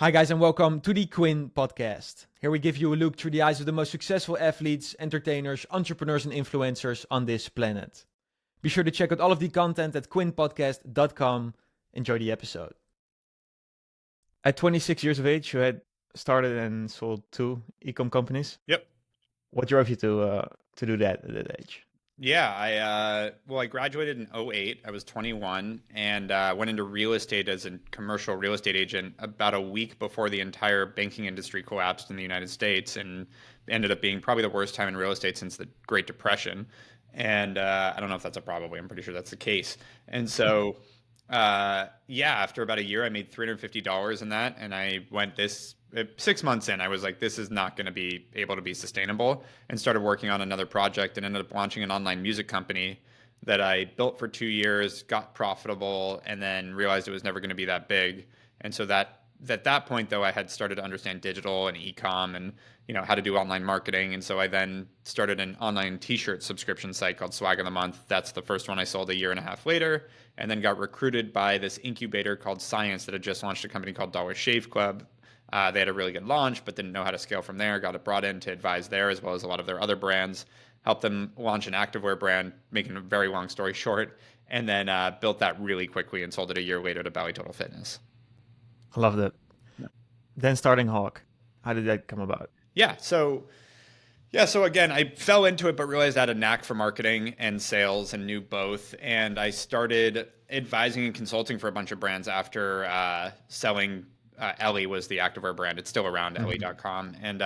Hi, guys, and welcome to the Quinn podcast. Here we give you a look through the eyes of the most successful athletes, entertainers, entrepreneurs, and influencers on this planet. Be sure to check out all of the content at quinnpodcast.com. Enjoy the episode. At 26 years of age, you had started and sold 2 e-com companies. Yep. What drove you to do that at that age? Yeah, I graduated in '08. I was 21 and went into real estate as a commercial real estate agent about a week before the entire banking industry collapsed in the United States, and ended up being probably the worst time in real estate since the Great Depression. And I don't know if that's a probably. I'm pretty sure that's the case. And so, yeah, after about a year, I made $350 in that, and I went this 6 months in. I was like, this is not going to be able to be sustainable, and started working on another project and ended up launching an online music company that I built for 2 years, got profitable, and then realized it was never going to be that big. And so that at that point, though, I had started to understand digital and e-com and how to do online marketing. And so I then started an online t-shirt subscription site called Swag of the Month. That's the first one I sold a year and a half later, and then got recruited by this incubator called Science that had just launched a company called Dollar Shave Club. They had a really good launch, but didn't know how to scale from there. Got it brought in to advise there, as well as a lot of their other brands. Helped them launch an activewear brand, making a very long story short, and then built that really quickly and sold it a year later to Bally Total Fitness. I love that. Then starting Hawke. How did that come about? So again, I fell into it, but realized I had a knack for marketing and sales and knew both. And I started advising and consulting for a bunch of brands after selling. Ellie was the activewear brand. It's still around, Ellie.com. And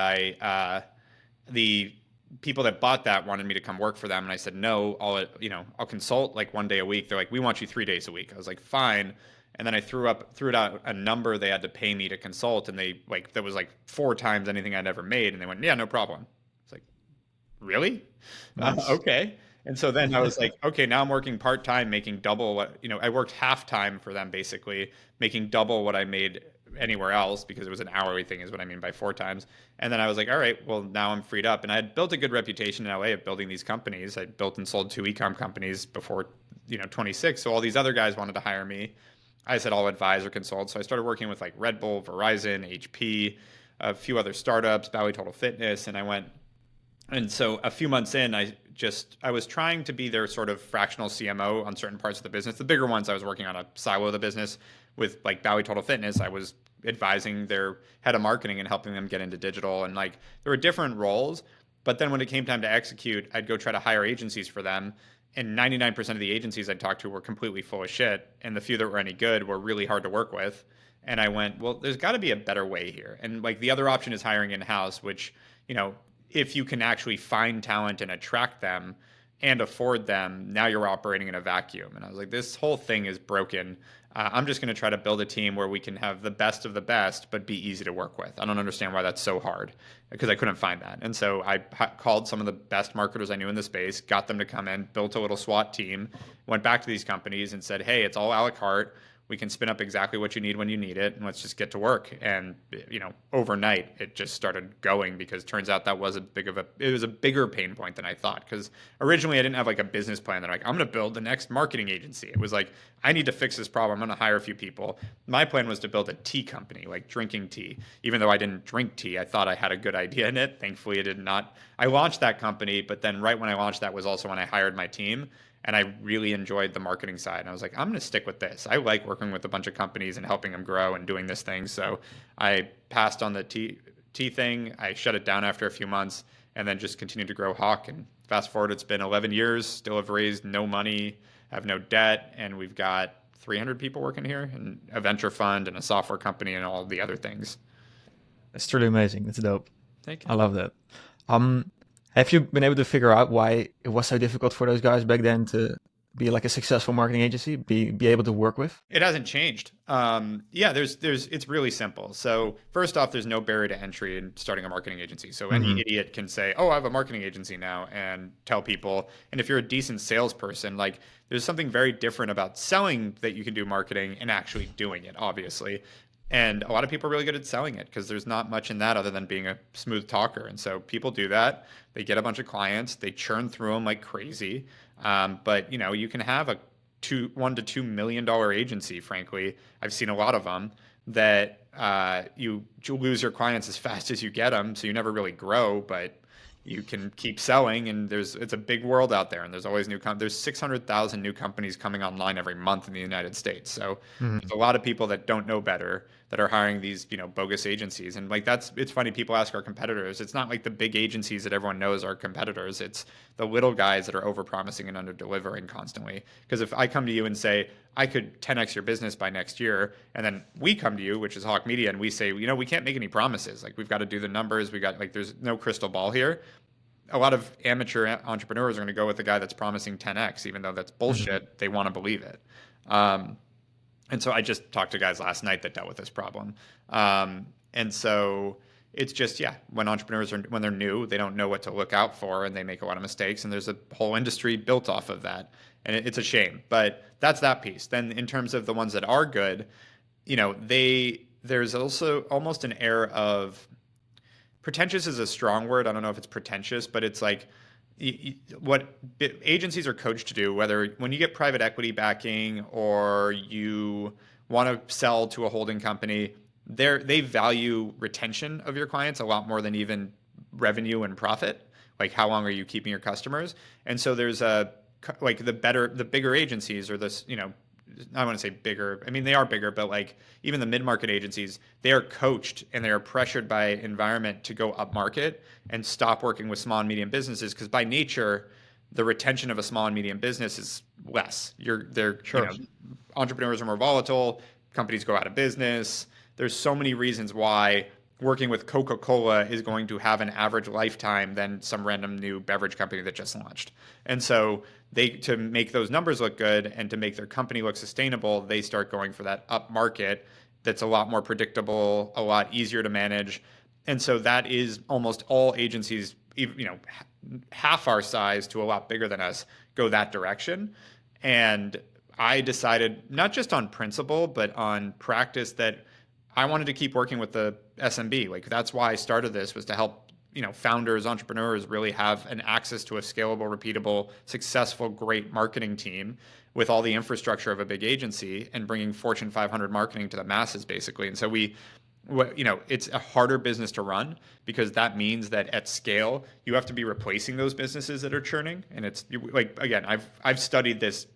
the people that bought that wanted me to come work for them. And I said, no, I'll consult like 1 day a week. They're like, we want you 3 days a week. I was like, fine. And then I threw it out a number they had to pay me to consult. And that was like 4 times anything I'd ever made. And they went, yeah, no problem. It's like, really? Nice. Okay. And so then I was like, okay, now I'm working part-time, making double what, I worked half-time for them, basically making double what I made anywhere else, because it was an hourly thing is what I mean by 4 times. And then I was like, all right, well, now I'm freed up. And I had built a good reputation in LA of building these companies. I built and sold 2 e-com companies before, 26. So all these other guys wanted to hire me. I said, I'll advise or consult. So I started working with like Red Bull, Verizon, HP, a few other startups, Bally Total Fitness. And so a few months in, I was trying to be their sort of fractional CMO on certain parts of the business. The bigger ones, I was working on a silo of the business. With like Bally Total Fitness, I was advising their head of marketing and helping them get into digital. And like there were different roles, but then when it came time to execute, I'd go try to hire agencies for them. And 99% of the agencies I talked to were completely full of shit. And the few that were any good were really hard to work with. And I went, well, there's got to be a better way here. And like the other option is hiring in-house, which, if you can actually find talent and attract them and afford them, now you're operating in a vacuum. And I was like, this whole thing is broken. I'm just going to try to build a team where we can have the best of the best, but be easy to work with. I don't understand why that's so hard, because I couldn't find that. And so I called some of the best marketers I knew in the space, got them to come in, built a little SWAT team, went back to these companies and said, hey, it's all a la carte. We can spin up exactly what you need when you need it, and let's just get to work. And overnight it just started going, because it turns out that was it was a bigger pain point than I thought. Because originally I didn't have like a business plan that I'm going to build the next marketing agency. It was like, I need to fix this problem. I'm going to hire a few people. My plan was to build a tea company, like drinking tea. Even though I didn't drink tea, I thought I had a good idea in it. Thankfully, it did not. I launched that company, but then right when I launched that was also when I hired my team. And I really enjoyed the marketing side. And I was like, I'm going to stick with this. I like working with a bunch of companies and helping them grow and doing this thing. So I passed on the tea thing. I shut it down after a few months, and then just continued to grow Hawke. And fast forward, it's been 11 years, still have raised no money, have no debt. And we've got 300 people working here, and a venture fund and a software company and all of the other things. That's truly amazing. That's dope. Thank you. I love that. Have you been able to figure out why it was so difficult for those guys back then to be like a successful marketing agency, be able to work with? It hasn't changed. It's really simple. So first off, there's no barrier to entry in starting a marketing agency. So any idiot can say, oh, I have a marketing agency now, and tell people. And if you're a decent salesperson, like there's something very different about selling that you can do marketing and actually doing it, obviously. And a lot of people are really good at selling it, because there's not much in that other than being a smooth talker. And so people do that. They get a bunch of clients, they churn through them like crazy. But you can have a $1 to $2 million agency. Frankly, I've seen a lot of them that you lose your clients as fast as you get them, so you never really grow, but you can keep selling. And it's a big world out there, and there's always there's 600,000 new companies coming online every month in the United States. So there's a lot of people that don't know better that are hiring these, bogus agencies. And like it's funny, people ask our competitors. It's not like the big agencies that everyone knows are competitors. It's the little guys that are overpromising and under-delivering constantly. Because if I come to you and say, I could 10x your business by next year, and then we come to you, which is Hawke Media, and we say, we can't make any promises. Like, we've got to do the numbers. There's no crystal ball here. A lot of amateur entrepreneurs are going to go with the guy that's promising 10x, even though that's bullshit. They want to believe it. And so I just talked to guys last night that dealt with this problem. And so it's just, when entrepreneurs when they're new, they don't know what to look out for, and they make a lot of mistakes. And there's a whole industry built off of that. And it's a shame, but that's that piece. Then in terms of the ones that are good, there's also almost an air of pretentious is a strong word. I don't know if it's pretentious, but it's like what agencies are coached to do, whether when you get private equity backing or you want to sell to a holding company, they value retention of your clients a lot more than even revenue and profit. Like, how long are you keeping your customers? And so there's the bigger agencies, or this, I want to say bigger. I mean, they are bigger, but like even the mid-market agencies, they are coached and they are pressured by environment to go up market and stop working with small and medium businesses, because by nature, the retention of a small and medium business is less. Entrepreneurs are more volatile. Companies go out of business. There's so many reasons why working with Coca-Cola is going to have an average lifetime than some random new beverage company that just launched. And so to make those numbers look good and to make their company look sustainable, they start going for that up market that's a lot more predictable, a lot easier to manage. And so that is almost all agencies, half our size to a lot bigger than us, go that direction. And I decided, not just on principle, but on practice, that I wanted to keep working with the SMB. Like, that's why I started this, was to help, founders, entrepreneurs really have an access to a scalable, repeatable, successful, great marketing team with all the infrastructure of a big agency, and bringing Fortune 500 marketing to the masses, basically. And so it's a harder business to run, because that means that at scale, you have to be replacing those businesses that are churning. And it's like, again, I've studied this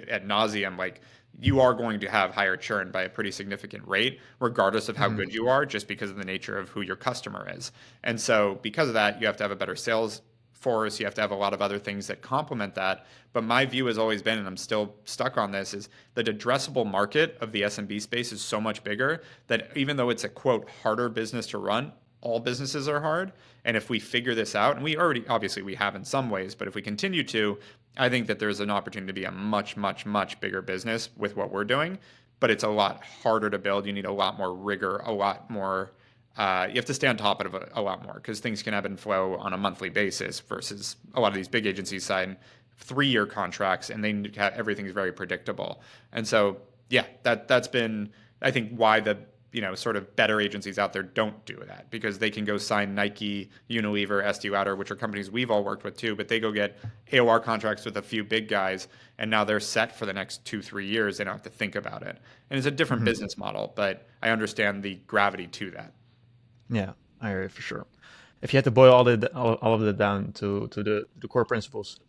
ad nauseum. Like, you are going to have higher churn by a pretty significant rate, regardless of how good you are, just because of the nature of who your customer is. And so because of that, you have to have a better sales force. You have to have a lot of other things that complement that. But my view has always been, and I'm still stuck on this, is that addressable market of the SMB space is so much bigger that even though it's a, quote, harder business to run, all businesses are hard. And if we figure this out, and obviously we have in some ways, but if we continue to, I think that there's an opportunity to be a much, much, much bigger business with what we're doing. But it's a lot harder to build. You need a lot more rigor, a lot more. You have to stay on top of it a lot more, because things can ebb and flow on a monthly basis, versus a lot of these big agencies sign 3-year contracts, and everything's very predictable. And so, that's been, I think, why the sort of better agencies out there don't do that, because they can go sign Nike, Unilever, Estee Lauder, which are companies we've all worked with too, but they go get AOR contracts with a few big guys, and now they're set for the next 2-3 years. They don't have to think about it. And it's a different business model, but I understand the gravity to that. Yeah, I hear it for sure. If you had to boil all of it down to the core principles,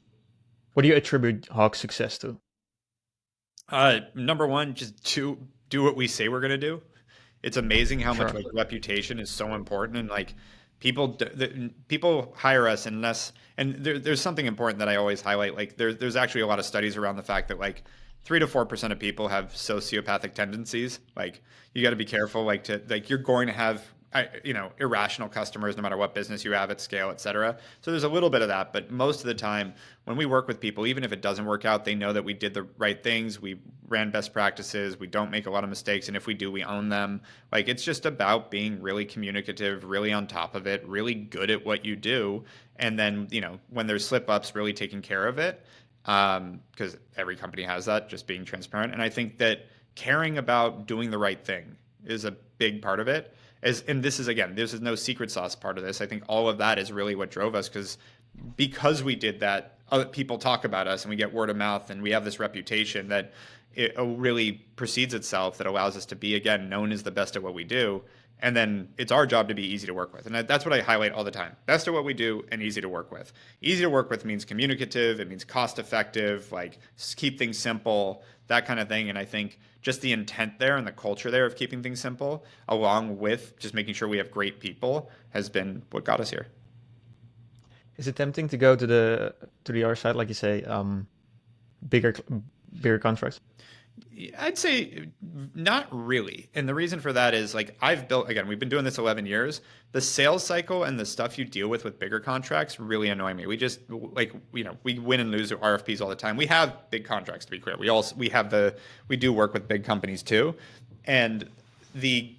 what do you attribute Hawke's success to? Number one, just do what we say we're going to do. It's amazing how much reputation is so important, and like people hire us unless, and there's something important that I always highlight. Like there's actually a lot of studies around the fact that like 3 to 4% of people have sociopathic tendencies. Like, you got to be careful. You're going to have irrational customers no matter what business you have at scale, et cetera. So there's a little bit of that, but most of the time when we work with people, even if it doesn't work out, they know that we did the right things. We ran best practices. We don't make a lot of mistakes. And if we do, we own them. Like, it's just about being really communicative, really on top of it, really good at what you do. And then, when there's slip ups, really taking care of it. Because every company has that, just being transparent. And I think that caring about doing the right thing is a big part of it. And this is no secret sauce part of this. I think all of that is really what drove us, because we did that, other people talk about us, and we get word of mouth, and we have this reputation that, it really precedes itself that allows us to be, again, known as the best at what we do. And then it's our job to be easy to work with. And that's what I highlight all the time. Best at what we do and easy to work with. Easy to work with means communicative. It means cost effective, like keep things simple, that kind of thing. And I think just the intent there and the culture there of keeping things simple, along with just making sure we have great people, has been what got us here. Is it tempting to go to the other side, like you say, bigger contracts? I'd say not really. And the reason for that is like again, we've been doing this 11 years. The sales cycle and the stuff you deal with bigger contracts really annoy me. We just we win and lose RFPs all the time. We have big contracts, to be clear. We do work with big companies too. And the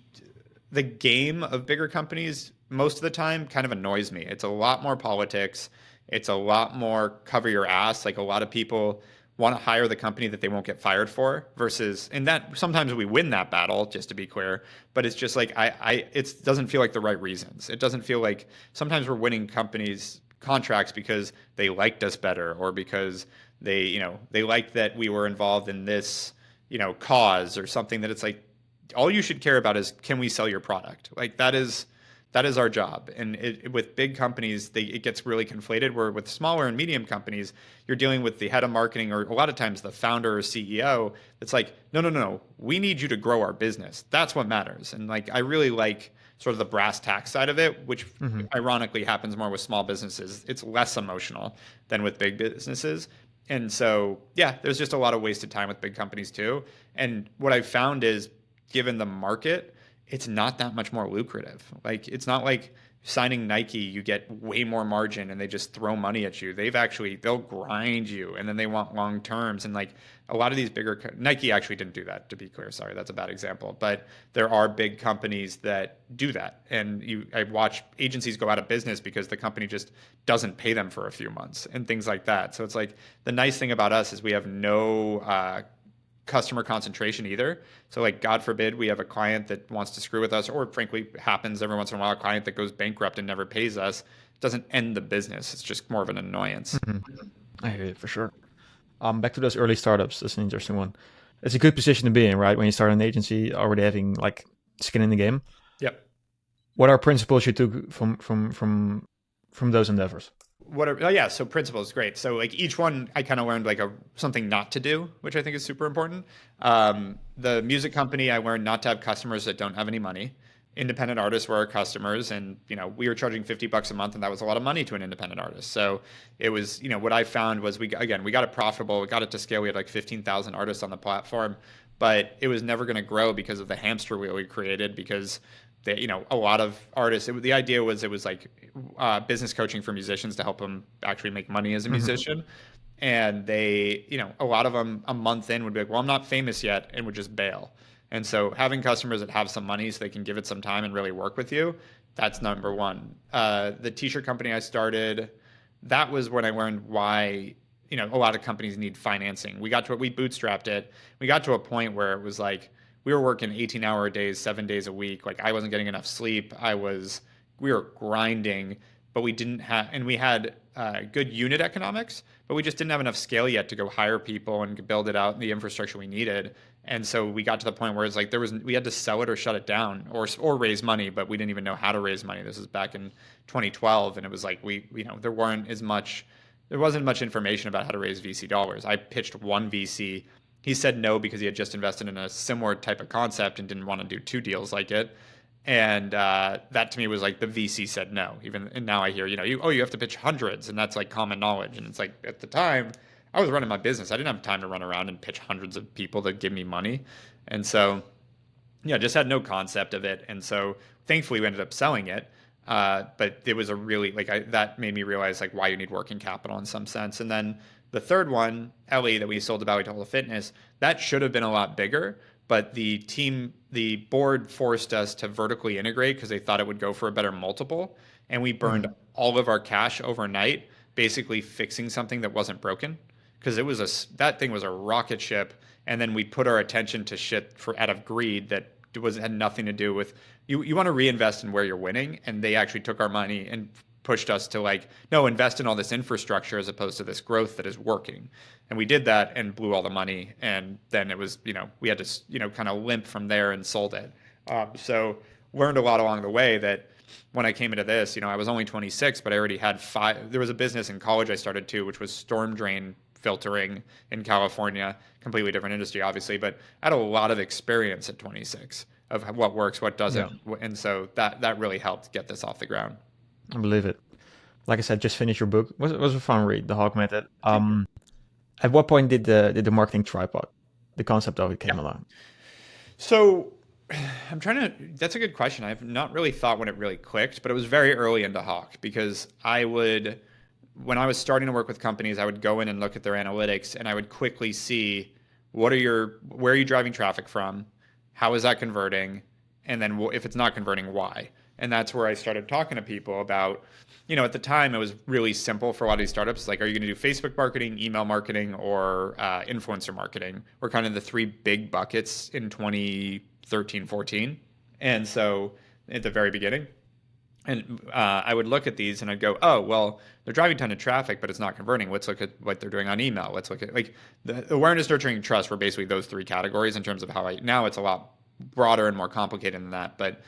game of bigger companies most of the time kind of annoys me. It's a lot more politics. It's a lot more cover your ass. Like a lot of people want to hire the company that they won't get fired for versus, and that sometimes we win that battle, just to be clear, but it's just like, it doesn't feel like the right reasons. It doesn't feel like sometimes we're winning companies contracts because they liked us better or because they liked that we were involved in this, cause or something that it's like, all you should care about is, can we sell your product? Like that is our job. And with big companies, it gets really conflated, where with smaller and medium companies, you're dealing with the head of marketing or a lot of times the founder or CEO. It's like, no, we need you to grow our business. That's what matters. And like, I really like sort of the brass tacks side of it, which ironically happens more with small businesses. It's less emotional than with big businesses. And so, yeah, there's just a lot of wasted time with big companies too. And what I've found is, given the market, it's not that much more lucrative. Like, it's not like signing Nike, you get way more margin and they just throw money at you. They'll grind you and then they want long terms. And like a lot of these Nike actually didn't do that, to be clear. Sorry, that's a bad example. But there are big companies that do that. And I watch agencies go out of business because the company just doesn't pay them for a few months and things like that. So it's like, the nice thing about us is we have no customer concentration either. So like, God forbid we have a client that wants to screw with us, or frankly happens every once in a while, a client that goes bankrupt and never pays us. It doesn't end the business. It's just more of an annoyance. I hear it for sure. Back to those early startups. That's an interesting one. It's a good position to be in, right? When you start an agency, already having like skin in the game. Yep. What are principles you took from those endeavors? So principles, great. So like each one, I kind of learned like something not to do, which I think is super important. The music company, I learned not to have customers that don't have any money. Independent artists were our customers, and we were charging $50 a month, and that was a lot of money to an independent artist. So it was, what I found was we got it profitable, we got it to scale. We had like 15,000 artists on the platform, but it was never going to grow because of the hamster wheel we created. Because a lot of artists, the idea was it was like business coaching for musicians to help them actually make money as a musician. And they, a lot of them a month in would be like, well, I'm not famous yet, and would just bail. And so having customers that have some money so they can give it some time and really work with you, that's number one. The t-shirt company I started, that was when I learned why, a lot of companies need financing. We bootstrapped it. We got to a point where it was like, we were working 18-hour days, 7 days a week. Like, I wasn't getting enough sleep. We were grinding, but we didn't have, and we had good unit economics, but we just didn't have enough scale yet to go hire people and build it out, the infrastructure we needed. And so we got to the point where it's like we had to sell it or shut it down or raise money, but we didn't even know how to raise money. This was back in 2012, and it was like there wasn't much information about how to raise VC dollars. I pitched one VC. He said no because he had just invested in a similar type of concept and didn't want to do two deals like it. And that to me was like, the VC said no. And now I hear, you have to pitch hundreds, and that's like common knowledge. And it's like, at the time, I was running my business. I didn't have time to run around and pitch hundreds of people to give me money. And so, just had no concept of it. And so thankfully we ended up selling it. But it was a really, that made me realize like why you need working capital in some sense. And then the third one, Ellie, that we sold to Bowie Total Fitness, that should have been a lot bigger. But the board forced us to vertically integrate because they thought it would go for a better multiple. And we burned all of our cash overnight, basically fixing something that wasn't broken. Because that thing was a rocket ship. And then we put our attention to shit out of greed that had nothing to do with, you want to reinvest in where you're winning. And they actually took our money and pushed us to like, no, invest in all this infrastructure as opposed to this growth that is working. And we did that and blew all the money. And then it was, we had to, kind of limp from there and sold it. So learned a lot along the way that when I came into this, I was only 26, but I already had there was a business in college I started too, which was storm drain filtering in California, completely different industry, obviously, but I had a lot of experience at 26 of what works, what doesn't. Yeah. And so that really helped get this off the ground. I believe it. Like I said, just finished your book. It was a fun read, The Hawke Method. At what point did the marketing tripod, the concept of it came along? So that's a good question. I've not really thought when it really clicked, but it was very early into Hawke because when I was starting to work with companies, I would go in and look at their analytics and I would quickly see where are you driving traffic from? How is that converting? And then if it's not converting, why? And that's where I started talking to people about, at the time it was really simple for a lot of these startups. Like, are you going to do Facebook marketing, email marketing, or influencer marketing? Were kind of the three big buckets in 2013, 14. And so at the very beginning. And I would look at these and I'd go, oh, well, they're driving a ton of traffic, but it's not converting. Let's look at what they're doing on email. Let's look at like the awareness, nurturing, and trust were basically those three categories in terms of how now it's a lot broader and more complicated than that. But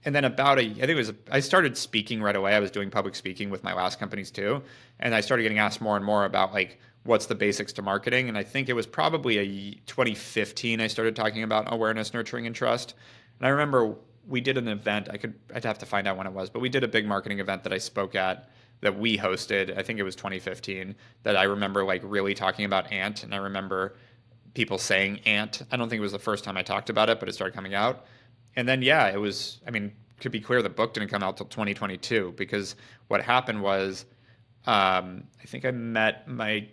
and then I started speaking right away. I was doing public speaking with my last companies too. And I started getting asked more and more about like, what's the basics to marketing? And I think it was probably 2015 I started talking about awareness, nurturing, and trust. And I remember we did an event. I'd have to find out when it was, but we did a big marketing event that I spoke at that we hosted. I think it was 2015 that I remember like really talking about Ant. And I remember people saying Ant. I don't think it was the first time I talked about it, but it started coming out. And then, it was, to be clear, the book didn't come out till 2022 because what happened was, I think I met the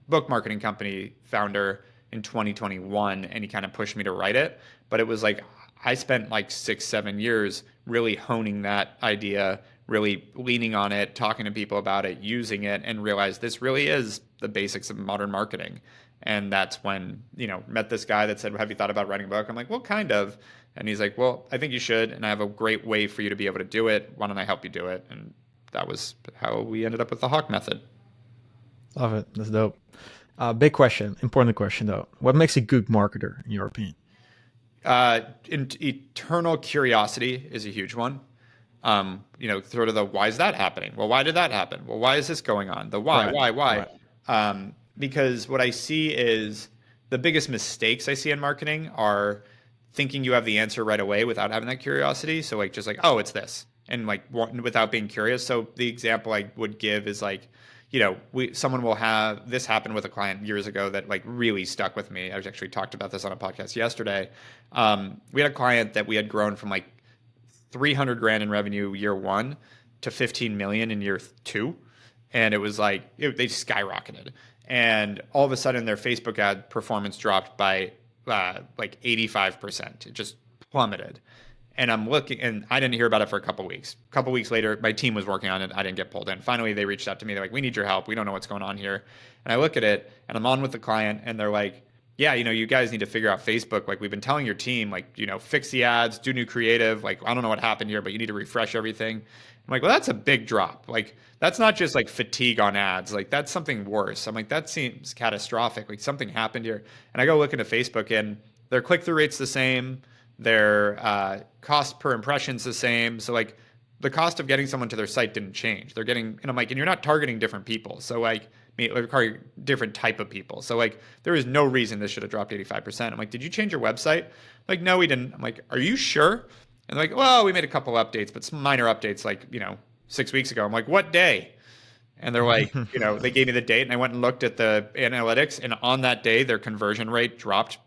book marketing company founder in 2021, and he kind of pushed me to write it. But it was like, I spent like 6-7 years really honing that idea, really leaning on it, talking to people about it, using it, and realized this really is the basics of modern marketing. And that's when, met this guy that said, have you thought about writing a book? I'm like, well, kind of. And he's like, well, I think you should. And I have a great way for you to be able to do it. Why don't I help you do it? And that was how we ended up with the Hawke Method. Love it. That's dope. Big question, important question though. What makes a good marketer in your opinion? Eternal curiosity is a huge one. Sort of the, why is that happening? Well, why did that happen? Well, why is this going on? The why. Right. Because what I see is the biggest mistakes I see in marketing are thinking you have the answer right away without having that curiosity. So like, just like, oh, it's this. And like without being curious. So the example I would give is like, someone will have this happen with a client years ago that like really stuck with me. I actually talked about this on a podcast yesterday. We had a client that we had grown from like 300 grand in revenue year one to 15 million in year two. And it was like, they skyrocketed. And all of a sudden their Facebook ad performance dropped by like 85%. It just plummeted. And I'm looking, and I didn't hear about it for a couple weeks. A couple weeks later, my team was working on it. I didn't get pulled in. Finally, they reached out to me. They're like, we need your help. We don't know what's going on here. And I look at it, and I'm on with the client, and they're like, yeah, you guys need to figure out Facebook. Like, we've been telling your team, like, fix the ads, do new creative. Like, I don't know what happened here, but you need to refresh everything. I'm like, well, that's a big drop. Like, that's not just like fatigue on ads. Like, that's something worse. I'm like, that seems catastrophic. Like, something happened here. And I go look into Facebook, and their click-through rate's the same. Their cost per impression's the same. So like the cost of getting someone to their site didn't change. They're getting, and I'm like, and you're not targeting different people. So like, different type of people. So like, there is no reason this should have dropped 85%. I'm like, did you change your website? Like, no, we didn't. I'm like, are you sure? And they're like, well, we made a couple updates, but some minor updates like, 6 weeks ago. I'm like, what day? And they're like, they gave me the date, and I went and looked at the analytics, and on that day, their conversion rate dropped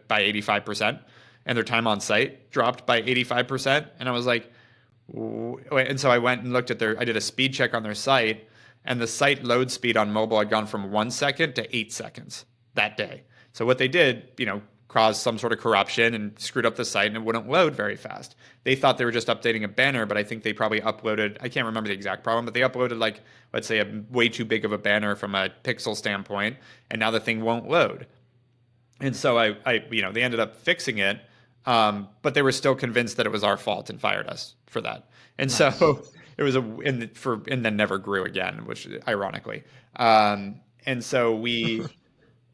by 85%. And their time on site dropped by 85%. And I was like, and so I went and looked at I did a speed check on their site, and the site load speed on mobile had gone from 1 second to 8 seconds that day. So what they did, caused some sort of corruption and screwed up the site, and it wouldn't load very fast. They thought they were just updating a banner, but I think they probably uploaded, I can't remember the exact problem, but they uploaded like, let's say a way too big of a banner from a pixel standpoint, and now the thing won't load. And so I they ended up fixing it. But they were still convinced that it was our fault and fired us for that. And Nice. so it was and then never grew again, which ironically. And so we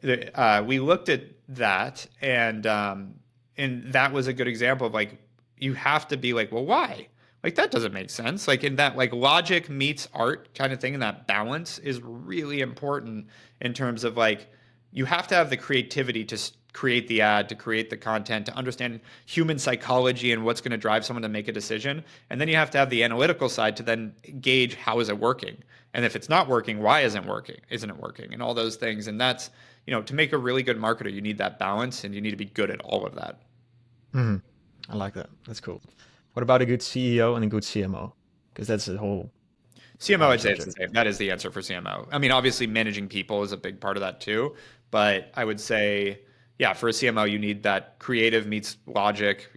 looked at that, and that was a good example of like you have to be like, well, why? Like that doesn't make sense. Like in that like logic meets art kind of thing, and that balance is really important in terms of like you have to have the creativity to create the ad, to create the content, to understand human psychology and what's going to drive someone to make a decision. And then you have to have the analytical side to then gauge how is it working. And if it's not working, why isn't working? Isn't it working? And all those things. And that's, to make a really good marketer, you need that balance and you need to be good at all of that. Hmm. I like that. That's cool. What about a good CEO and a good CMO? Because that's a whole CMO, other I'd say it's the subject. same. That is the answer for CMO. I mean, obviously, managing people is a big part of that too. But I would say, yeah, for a CMO, you need that creative meets logic,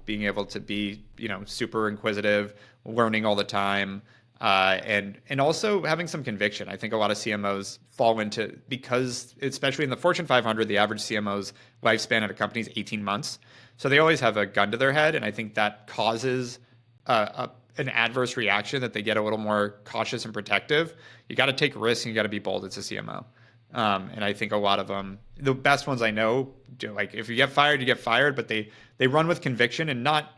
being able to be, super inquisitive, learning all the time, and also having some conviction. I think a lot of CMOs fall into, because especially in the Fortune 500, the average CMO's lifespan at a company is 18 months. So they always have a gun to their head. And I think that causes an adverse reaction, that they get a little more cautious and protective. You got to take risks and you got to be bold as a CMO. And I think a lot of them, the best ones I know, like if you get fired, you get fired, but they run with conviction and not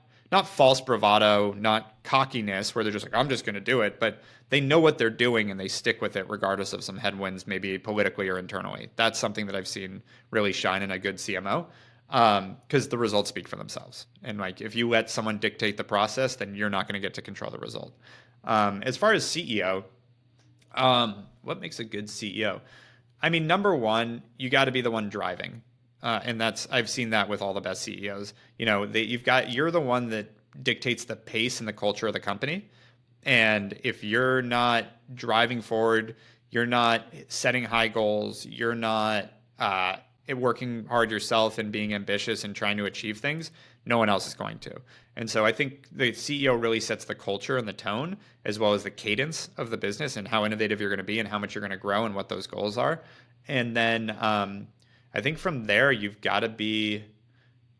false bravado, not cockiness, where they're just like, I'm just going to do it, but they know what they're doing and they stick with it regardless of some headwinds, maybe politically or internally. That's something that I've seen really shine in a good CMO, because the results speak for themselves. And like if you let someone dictate the process, then you're not going to get to control the result. As far as CEO, what makes a good CEO? I mean, number one, you got to be the one driving, and I've seen that with all the best CEOs. You're the one that dictates the pace and the culture of the company, and if you're not driving forward, you're not setting high goals, you're not working hard yourself and being ambitious and trying to achieve things, no one else is going to. And so I think the CEO really sets the culture and the tone, as well as the cadence of the business and how innovative you're going to be and how much you're going to grow and what those goals are. And then I think from there, you've got to be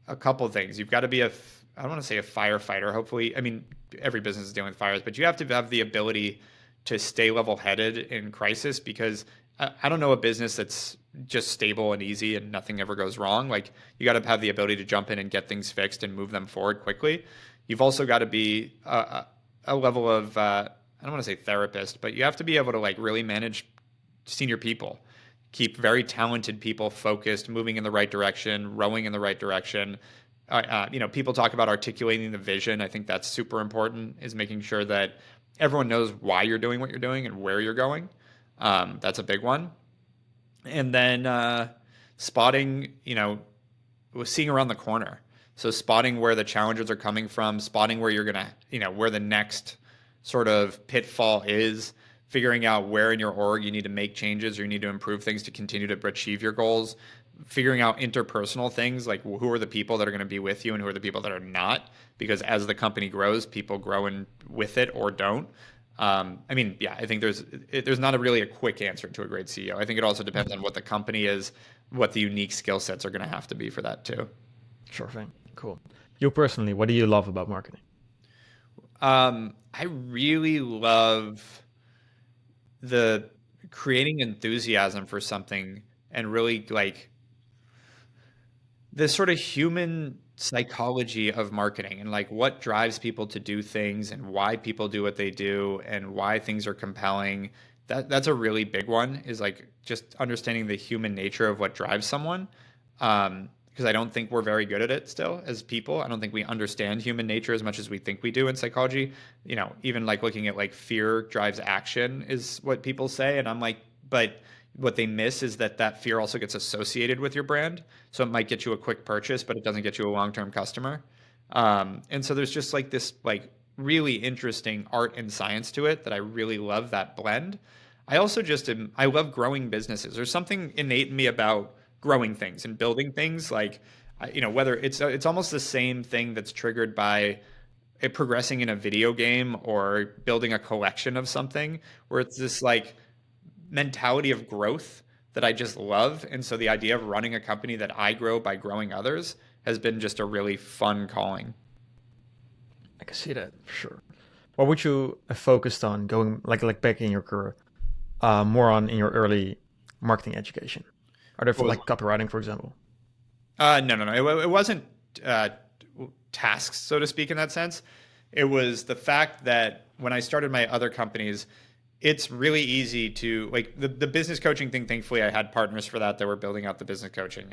a couple of things. You've got to be I don't want to say a firefighter. Hopefully, I mean, every business is dealing with fires, but you have to have the ability to stay level-headed in crisis, because I don't know a business that's just stable and easy and nothing ever goes wrong. Like you got to have the ability to jump in and get things fixed and move them forward quickly. You've also got to be a level of I don't want to say therapist, but you have to be able to like really manage senior people, keep very talented people focused, moving in the right direction, rowing in the right direction. People talk about articulating the vision. I think that's super important, is making sure that everyone knows why you're doing what you're doing and where you're going. That's a big one. And then spotting, seeing around the corner. So spotting where the challenges are coming from, spotting where you're going to, where the next sort of pitfall is, figuring out where in your org you need to make changes or you need to improve things to continue to achieve your goals, figuring out interpersonal things like who are the people that are going to be with you and who are the people that are not, because as the company grows, people grow in with it or don't. I think there's not really a quick answer to a great CEO. I think it also depends on what the company is, what the unique skill sets are going to have to be for that too. Sure thing. Cool. You personally, what do you love about marketing? I really love the creating enthusiasm for something and really like the sort of human psychology of marketing and like what drives people to do things and why people do what they do and why things are compelling. That's a really big one, is like just understanding the human nature of what drives someone. Because I don't think we're very good at it still as people. I don't think we understand human nature as much as we think we do in psychology. Even like looking at like fear drives action is what people say. And I'm like, but what they miss is that fear also gets associated with your brand. So it might get you a quick purchase, but it doesn't get you a long-term customer. And so there's just like this like really interesting art and science to it that I really love, that blend. I also I love growing businesses. There's something innate in me about growing things and building things, like whether it's almost the same thing that's triggered by it progressing in a video game or building a collection of something, where it's this like mentality of growth that I just love. And so the idea of running a company that I grow by growing others has been just a really fun calling. I can see that for sure. What would you have focused on going like back in your career, more on in your early marketing education? Are there like copywriting, for example? No. It wasn't uh, tasks, so to speak, in that sense. It was the fact that when I started my other companies, it's really easy to like the business coaching thing. Thankfully, I had partners for that were building out the business coaching.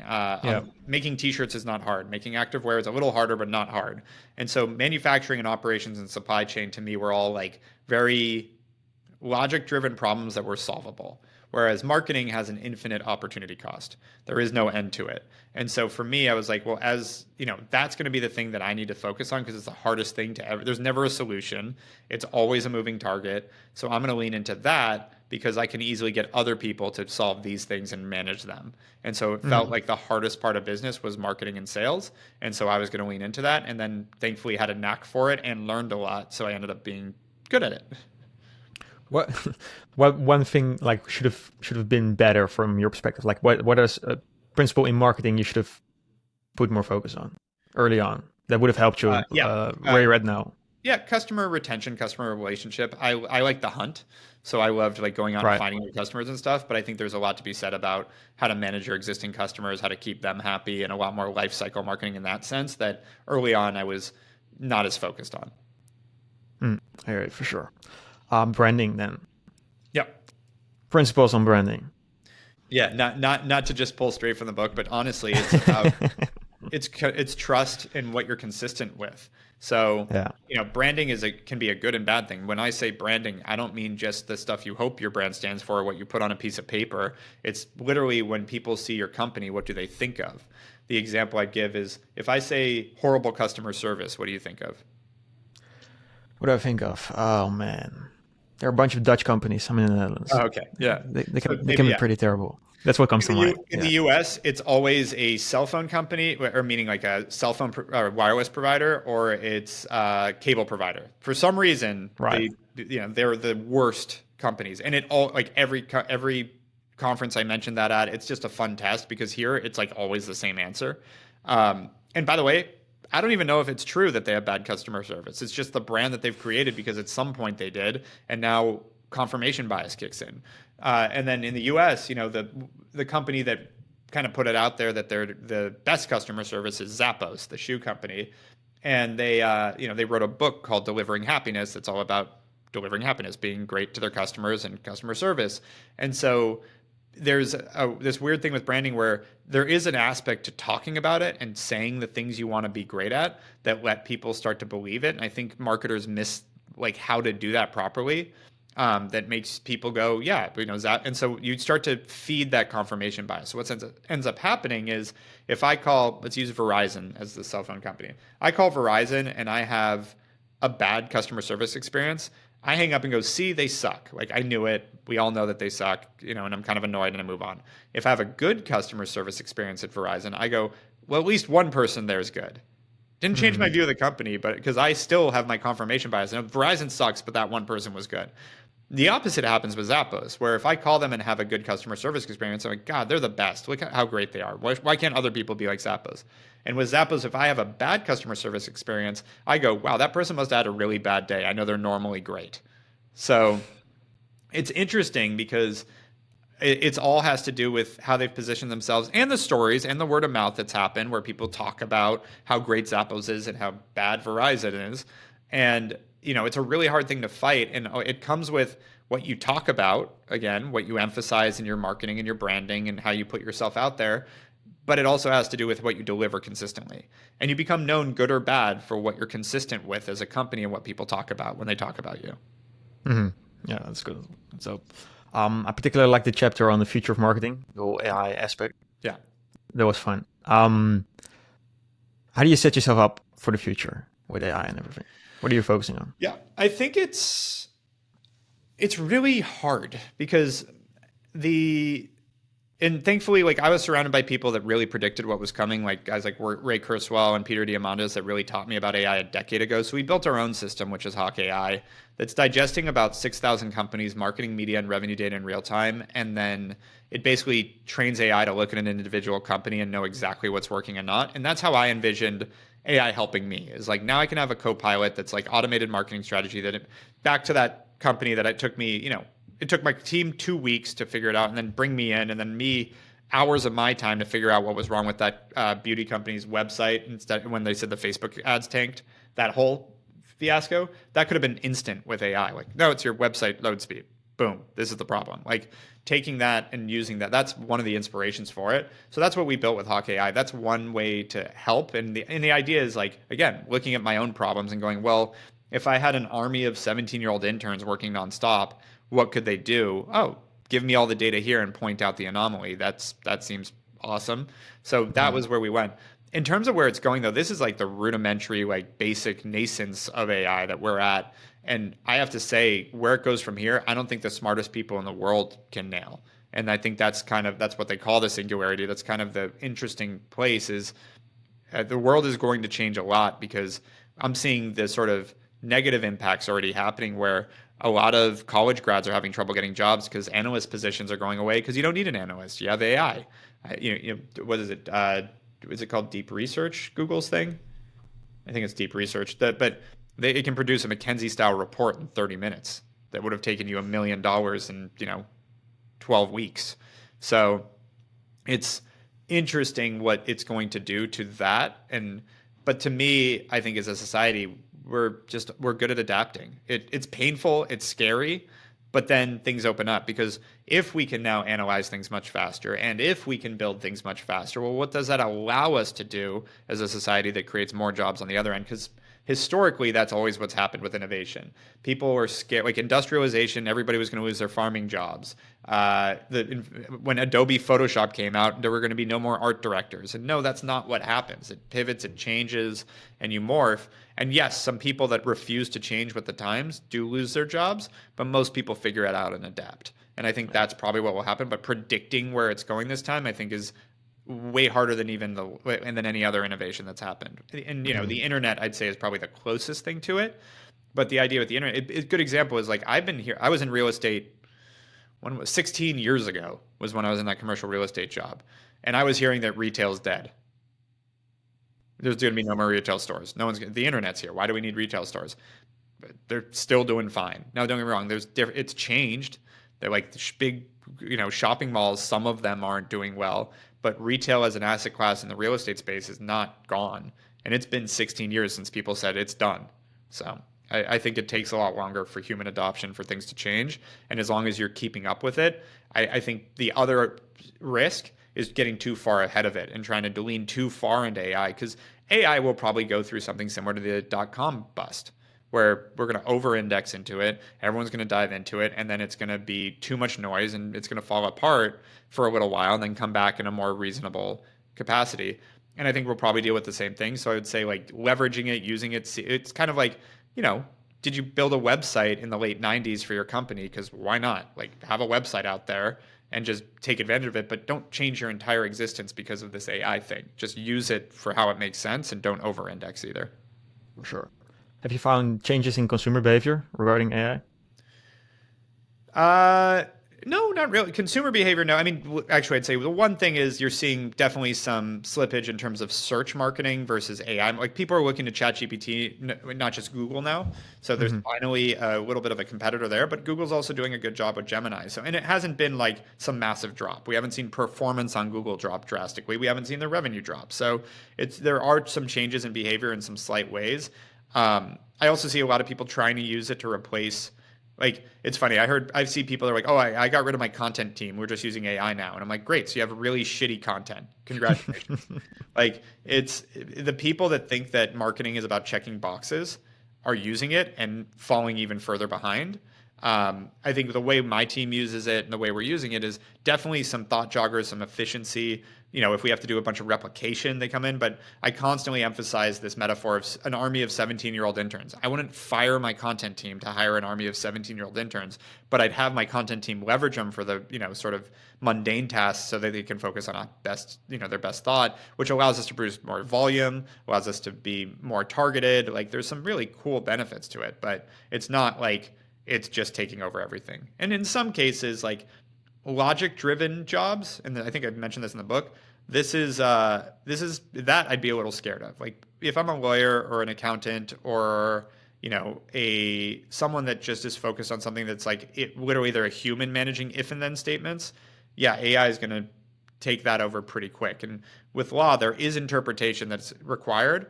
Making t-shirts is not hard. Making activewear is a little harder, but not hard. And so manufacturing and operations and supply chain to me were all like very logic driven problems that were solvable. Whereas marketing has an infinite opportunity cost. There is no end to it. And so for me, I was like, well, as you know, that's going to be the thing that I need to focus on because it's the hardest thing to ever, there's never a solution. It's always a moving target. So I'm going to lean into that because I can easily get other people to solve these things and manage them. And so it felt like the hardest part of business was marketing and sales. And so I was going to lean into that. And then thankfully had a knack for it and learned a lot. So I ended up being good at it. What what one thing like should have been better from your perspective? Like what is a principle in marketing you should have put more focus on early on that would have helped you where you're at now? Yeah, customer retention, customer relationship. I like the hunt. So I loved like going out and finding new customers and stuff, but I think there's a lot to be said about how to manage your existing customers, how to keep them happy, and a lot more life cycle marketing in that sense that early on I was not as focused on. All right, for sure. Branding then. Yep. Principles on branding. Yeah, not to just pull straight from the book, but honestly, it's about it's trust in what you're consistent with. So, branding can be a good and bad thing. When I say branding, I don't mean just the stuff you hope your brand stands for, or what you put on a piece of paper. It's literally when people see your company, what do they think of? The example I'd give is if I say horrible customer service, what do you think of? What do I think of? Oh man, there are a bunch of Dutch companies. I'm in the Netherlands. Oh, okay, yeah, they can be pretty terrible. That's what comes to mind. In the US, it's always a cell phone company, or meaning like a cell phone or wireless provider, or it's a cable provider. For some reason, they're the worst companies, and it all like every conference I mentioned that at, it's just a fun test because here it's like always the same answer. And by the way, I don't even know if it's true that they have bad customer service. It's just the brand that they've created because at some point they did, and now confirmation bias kicks in. And then in the US, the company that kind of put it out there that they're the best customer service is Zappos, the shoe company. And they wrote a book called Delivering Happiness. That's all about delivering happiness, being great to their customers and customer service. And so there's this weird thing with branding where there is an aspect to talking about it and saying the things you want to be great at that let people start to believe it. And I think marketers miss like how to do that properly. That makes people go, that. And so you start to feed that confirmation bias. So what ends up happening is if let's use Verizon as the cell phone company. I call Verizon and I have a bad customer service experience. I hang up and go, see, they suck. Like I knew it. We all know that they suck, and I'm kind of annoyed and I move on. If I have a good customer service experience at Verizon, I go, well, at least one person there is good. Didn't change my view of the company, but because I still have my confirmation bias. Verizon sucks, but that one person was good. The opposite happens with Zappos, where if I call them and have a good customer service experience, I'm like, God, they're the best. Look at how great they are. Why can't other people be like Zappos? And with Zappos, if I have a bad customer service experience, I go, wow, that person must have had a really bad day. I know they're normally great. So it's interesting because it's all has to do with how they've positioned themselves and the stories and the word of mouth that's happened where people talk about how great Zappos is and how bad Verizon is. And it's a really hard thing to fight. And it comes with what you talk about, again, what you emphasize in your marketing and your branding and how you put yourself out there. But it also has to do with what you deliver consistently. And you become known good or bad for what you're consistent with as a company and what people talk about when they talk about you. Mm-hmm. Yeah, that's good. So I particularly like the chapter on the future of marketing, the whole AI aspect. Yeah. That was fun. How do you set yourself up for the future with AI and everything? What are you focusing on? Yeah, I think it's really hard because and thankfully, like I was surrounded by people that really predicted what was coming, like guys like Ray Kurzweil and Peter Diamandis that really taught me about AI a decade ago. So we built our own system, which is Hawke AI, that's digesting about 6,000 companies, marketing, media, and revenue data in real time. And then it basically trains AI to look at an individual company and know exactly what's working and not. And that's how I envisioned AI helping me, is like now I can have a co-pilot that's like automated marketing strategy back to that company that it took me, it took my team 2 weeks to figure it out and then bring me in, and then me hours of my time to figure out what was wrong with that beauty company's website. Instead, when they said the Facebook ads tanked, that whole fiasco, that could have been instant with AI. Like, no, it's your website load speed. Boom, this is the problem. Like taking that and using that, that's one of the inspirations for it. So that's what we built with Hawke AI. That's one way to help. And the idea is like, again, looking at my own problems and going, well, if I had an army of 17-year-old interns working nonstop, what could they do? Oh, give me all the data here and point out the anomaly. That seems awesome. So that was where we went. In terms of where it's going, though, this is like the rudimentary, like basic nascence of AI that we're at. And I have to say, where it goes from here, I don't think the smartest people in the world can nail. And I think that's what they call the singularity. That's kind of the interesting place is the world is going to change a lot, because I'm seeing the sort of negative impacts already happening where a lot of college grads are having trouble getting jobs because analyst positions are going away because you don't need an analyst. You have AI. What is it? Is it called deep research? Google's thing? I think it's deep research. It can produce a McKinsey style report in 30 minutes that would have taken you $1 million in 12 weeks. So it's interesting what it's going to do to that. But to me, I think as a society, we're good at adapting. It's painful, it's scary, but then things open up, because if we can now analyze things much faster and if we can build things much faster, well, what does that allow us to do as a society that creates more jobs on the other end? Because historically, that's always what's happened with innovation. People were scared, like industrialization, everybody was going to lose their farming jobs. When Adobe Photoshop came out, there were going to be no more art directors. And no, that's not what happens. It pivots, it changes, and you morph. And yes, some people that refuse to change with the times do lose their jobs, but most people figure it out and adapt. And I think that's probably what will happen. But predicting where it's going this time, I think, is way harder than than any other innovation that's happened. And the internet, I'd say, is probably the closest thing to it. But the idea with the internet, a good example is like I've been here. I was in real estate 16 years ago was when I was in that commercial real estate job, and I was hearing that retail's dead. There's going to be no more retail stores. The internet's here. Why do we need retail stores? They're still doing fine. Now, don't get me wrong. It's changed. They're like big, shopping malls. Some of them aren't doing well, but retail as an asset class in the real estate space is not gone. And it's been 16 years since people said it's done. So I think it takes a lot longer for human adoption for things to change. And as long as you're keeping up with it, I think the other risk is getting too far ahead of it and trying to lean too far into AI, because AI will probably go through something similar to the dot-com bust, where we're going to over-index into it, everyone's going to dive into it, and then it's going to be too much noise and it's going to fall apart for a little while and then come back in a more reasonable capacity. And I think we'll probably deal with the same thing. So I would say like leveraging it, using it, it's kind of like, did you build a website in the late 90s for your company? Because why not? Like have a website out there and just take advantage of it, but don't change your entire existence because of this AI thing. Just use it for how it makes sense and don't over-index either. For sure. Have you found changes in consumer behavior regarding AI? No, not really. Consumer behavior, no. I mean, actually, I'd say the one thing is you're seeing definitely some slippage in terms of search marketing versus AI. Like people are looking to ChatGPT, not just Google now. So there's finally a little bit of a competitor there, but Google's also doing a good job with Gemini. And it hasn't been like some massive drop. We haven't seen performance on Google drop drastically. We haven't seen the revenue drop. So there are some changes in behavior in some slight ways. I also see a lot of people trying to use it to replace. Like, it's funny. I see people that are like, oh, I got rid of my content team. We're just using AI now. And I'm like, great. So you have really shitty content. Congratulations. Like, it's the people that think that marketing is about checking boxes are using it and falling even further behind. I think the way my team uses it and the way we're using it is definitely some thought joggers, some efficiency, if we have to do a bunch of replication, they come in. But I constantly emphasize this metaphor of an army of 17-year-old interns. I wouldn't fire my content team to hire an army of 17-year-old interns, but I'd have my content team leverage them for the, sort of mundane tasks so that they can focus on their best thought, which allows us to produce more volume, allows us to be more targeted. Like there's some really cool benefits to it, but it's not like it's just taking over everything. And in some cases, like logic-driven jobs, and I think I mentioned this in the book. This is that I'd be a little scared of. Like if I'm a lawyer or an accountant or someone that just is focused on something that's like literally they're a human managing if and then statements. Yeah, AI is going to take that over pretty quick. And with law, there is interpretation that's required,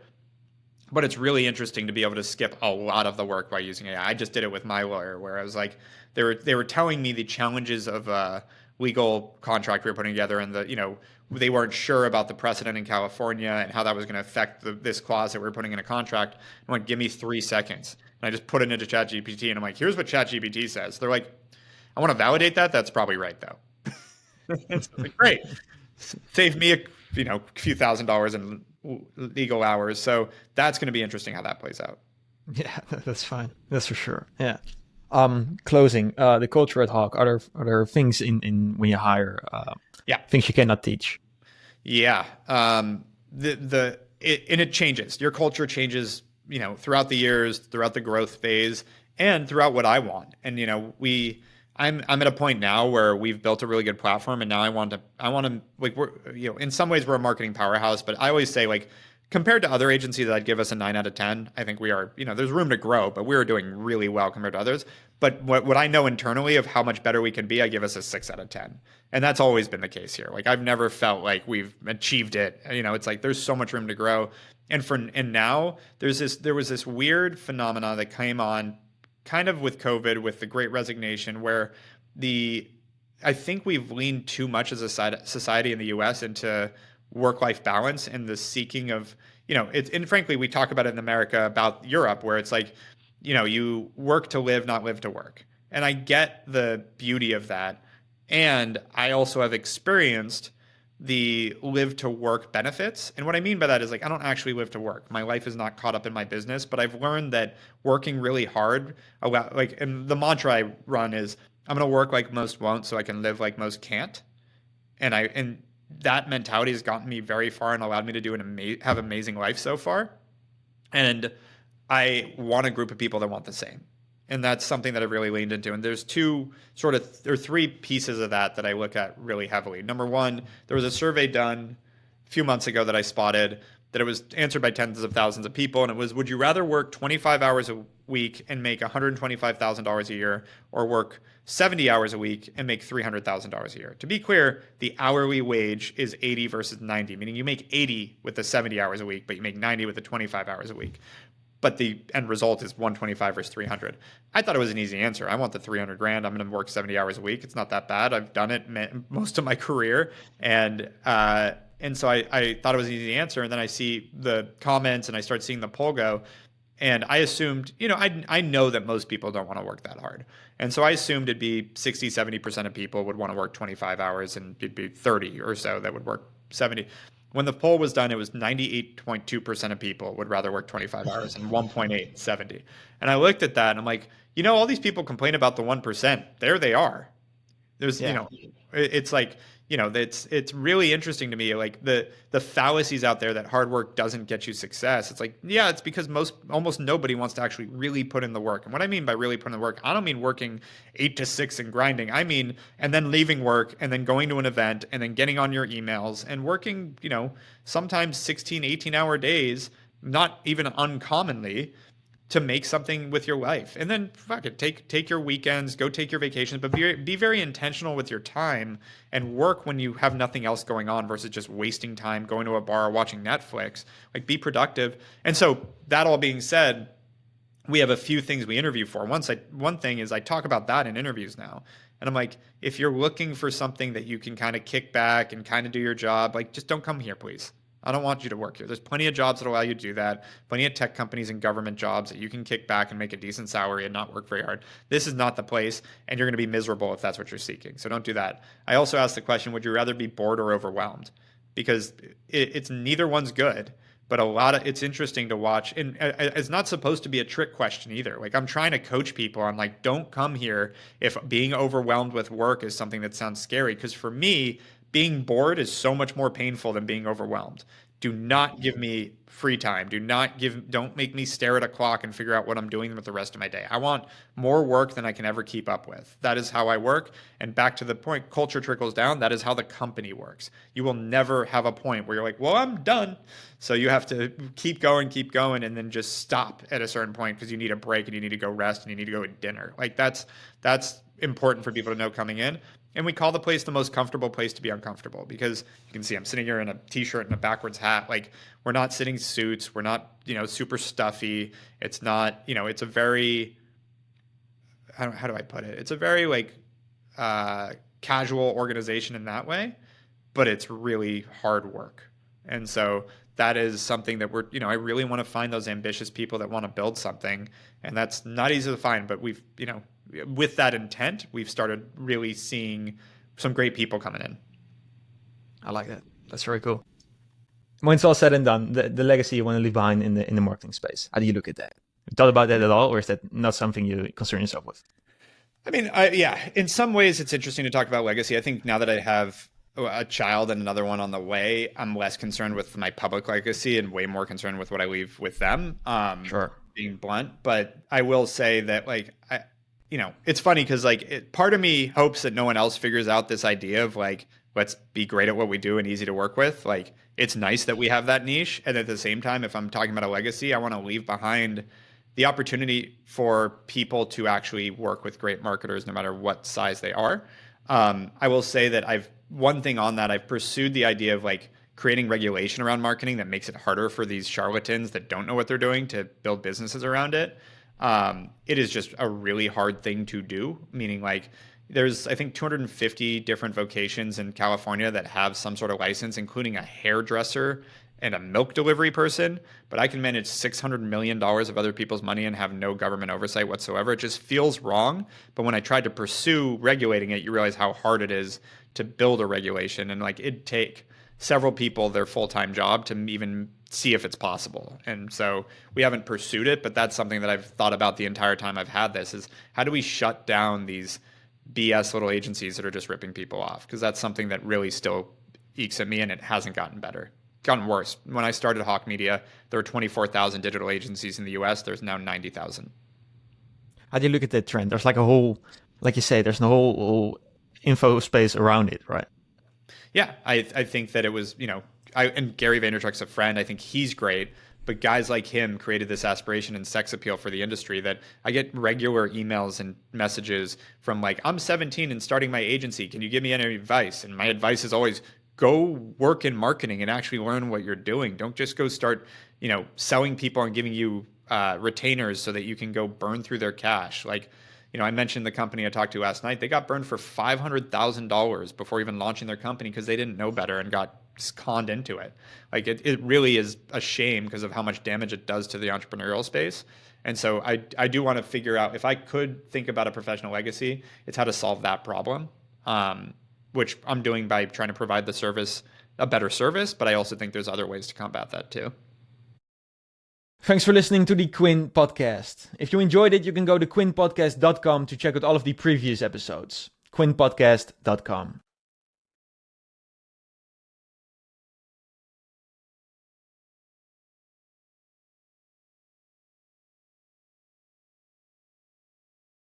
but it's really interesting to be able to skip a lot of the work by using AI. I just did it with my lawyer, where I was like, they were telling me the challenges of a legal contract we were putting together, and they weren't sure about the precedent in California and how that was going to affect this clause that we were putting in a contract. I'm like, give me 3 seconds, and I just put it into ChatGPT, and I'm like, here's what ChatGPT says. They're like, I want to validate that. That's probably right though. It's like, great, save me a few $1,000s in legal hours. So that's going to be interesting how that plays out. Yeah, that's fine. That's for sure. Yeah. Closing, the culture at Hawke. Are there things in when you hire? Things you cannot teach. Yeah. It changes. Your culture changes, throughout the years, throughout the growth phase, and throughout what I want. And I'm at a point now where we've built a really good platform, and now I want to like we're in some ways we're a marketing powerhouse, but I always say like compared to other agencies that I'd give us a 9 out of 10. I think we are, there's room to grow, but we're doing really well compared to others. But what I know internally of how much better we can be, I give us a 6 out of 10. And that's always been the case here. Like I've never felt like we've achieved it. It's like there's so much room to grow. And now there was this weird phenomena that came on kind of with COVID, with the Great Resignation, where I think we've leaned too much as a society in the US into work-life balance and the seeking of, and frankly, we talk about it in America about Europe, where it's like, you work to live, not live to work. And I get the beauty of that. And I also have experienced the live to work benefits. And what I mean by that is like, I don't actually live to work. My life is not caught up in my business, but I've learned that working really hard, and the mantra I run is I'm going to work like most won't so I can live like most can't. And that mentality has gotten me very far and allowed me to do have an amazing life so far. And I want a group of people that want the same. And that's something that I've really leaned into. And there's 3 pieces of that I look at really heavily. Number one, there was a survey done a few months ago that I spotted that it was answered by tens of thousands of people. And it was, would you rather work 25 hours a week and make $125,000 a year, or work 70 hours a week and make $300,000 a year? To be clear, the hourly wage is 80 versus 90, meaning you make 80 with the 70 hours a week, but you make 90 with the 25 hours a week. But the end result is 125 versus 300. I thought it was an easy answer. I want the 300 grand. I'm going to work 70 hours a week. It's not that bad. I've done it most of my career. And so I thought it was an easy answer. And then I see the comments and I start seeing the poll go. And I assumed, I know that most people don't want to work that hard. And so I assumed it'd be 60, 70% of people would want to work 25 hours, and it'd be 30 or so that would work 70. When the poll was done, it was 98.2% of people would rather work 25 hours and 1.8, 70. And I looked at that and I'm like, all these people complain about the 1%. There they are. There's, it's like, it's really interesting to me, like the fallacies out there that hard work doesn't get you success. It's like, yeah, it's because almost nobody wants to actually really put in the work. And what I mean by really put in the work, I don't mean working 8 to 6 and grinding. I mean, and then leaving work and then going to an event and then getting on your emails and working, sometimes 16, 18-hour days, not even uncommonly, to make something with your life. And then fuck it, take your weekends, go take your vacations, but be very intentional with your time and work when you have nothing else going on versus just wasting time going to a bar, watching Netflix. Like, be productive. And so that all being said, we have a few things we interview for. One thing is I talk about that in interviews now. And I'm like, if you're looking for something that you can kind of kick back and kind of do your job, like, just don't come here, please. I don't want you to work here. There's plenty of jobs that allow you to do that. Plenty of tech companies and government jobs that you can kick back and make a decent salary and not work very hard. This is not the place, and you're going to be miserable if that's what you're seeking. So don't do that. I also asked the question, would you rather be bored or overwhelmed? because it's neither one's good. But it's interesting to watch, and it's not supposed to be a trick question either. Like, I'm trying to coach people. I'm like, don't come here if being overwhelmed with work is something that sounds scary. Because for me, being bored is so much more painful than being overwhelmed. Do not give me free time. Don't make me stare at a clock and figure out what I'm doing with the rest of my day. I want more work than I can ever keep up with. That is how I work. And back to the point, culture trickles down. That is how the company works. You will never have a point where you're like, well, I'm done. So you have to keep going, and then just stop at a certain point because you need a break and you need to go rest and you need to go eat dinner. Like that's important for people to know coming in. And we call the place the most comfortable place to be uncomfortable, because you can see I'm sitting here in a t-shirt and a backwards hat. Like, we're not sitting suits. We're not, super stuffy. It's not, it's a very, how do I put it? It's a very like casual organization in that way, but it's really hard work. And so that is something that I really want to find those ambitious people that want to build something. And that's not easy to find, but we've, with that intent, we've started really seeing some great people coming in. I like that. That's very cool. When it's all said and done, the legacy you want to leave behind in the marketing space, how do you look at that? You thought about that at all, or is that not something you concern yourself with? I mean, yeah, in some ways it's interesting to talk about legacy. I think now that I have a child and another one on the way, I'm less concerned with my public legacy and way more concerned with what I leave with them. Sure. Being blunt, but I will say that it's funny because part of me hopes that no one else figures out this idea of like, let's be great at what we do and easy to work with. Like, it's nice that we have that niche. And at the same time, if I'm talking about a legacy, I want to leave behind the opportunity for people to actually work with great marketers, no matter what size they are. I will say that I've pursued the idea of like creating regulation around marketing that makes it harder for these charlatans that don't know what they're doing to build businesses around it. It is just a really hard thing to do, meaning like there's, I think, 250 different vocations in California that have some sort of license, including a hairdresser and a milk delivery person, but I can manage $600 million of other people's money and have no government oversight whatsoever. It just feels wrong. But when I tried to pursue regulating it, you realize how hard it is to build a regulation. And like, it'd take several people their full-time job to even see if it's possible. And so we haven't pursued it, but that's something that I've thought about the entire time I've had this, is how do we shut down these BS little agencies that are just ripping people off? Because that's something that really still ekes at me, and it hasn't gotten better. It's gotten worse. When I started Hawke Media, there were 24,000 digital agencies in the US. There's now 90,000. How do you look at that trend? There's like a whole, like you say, there's no whole info space around it, right? Yeah, I think that it was, and Gary Vaynerchuk's a friend. I think he's great. But guys like him created this aspiration and sex appeal for the industry that I get regular emails and messages from like, I'm 17 and starting my agency. Can you give me any advice? And my advice is always go work in marketing and actually learn what you're doing. Don't just go start, selling people and giving you retainers so that you can go burn through their cash. Like, I mentioned the company I talked to last night. They got burned for $500,000 before even launching their company because they didn't know better and got conned into it. Like, it really is a shame because of how much damage it does to the entrepreneurial space. And so I do want to figure out, if I could think about a professional legacy, it's how to solve that problem, which I'm doing by trying to provide the service, a better service. But I also think there's other ways to combat that too. Thanks for listening to the Quinn podcast. If you enjoyed it, you can go to quinnpodcast.com to check out all of the previous episodes. quinnpodcast.com.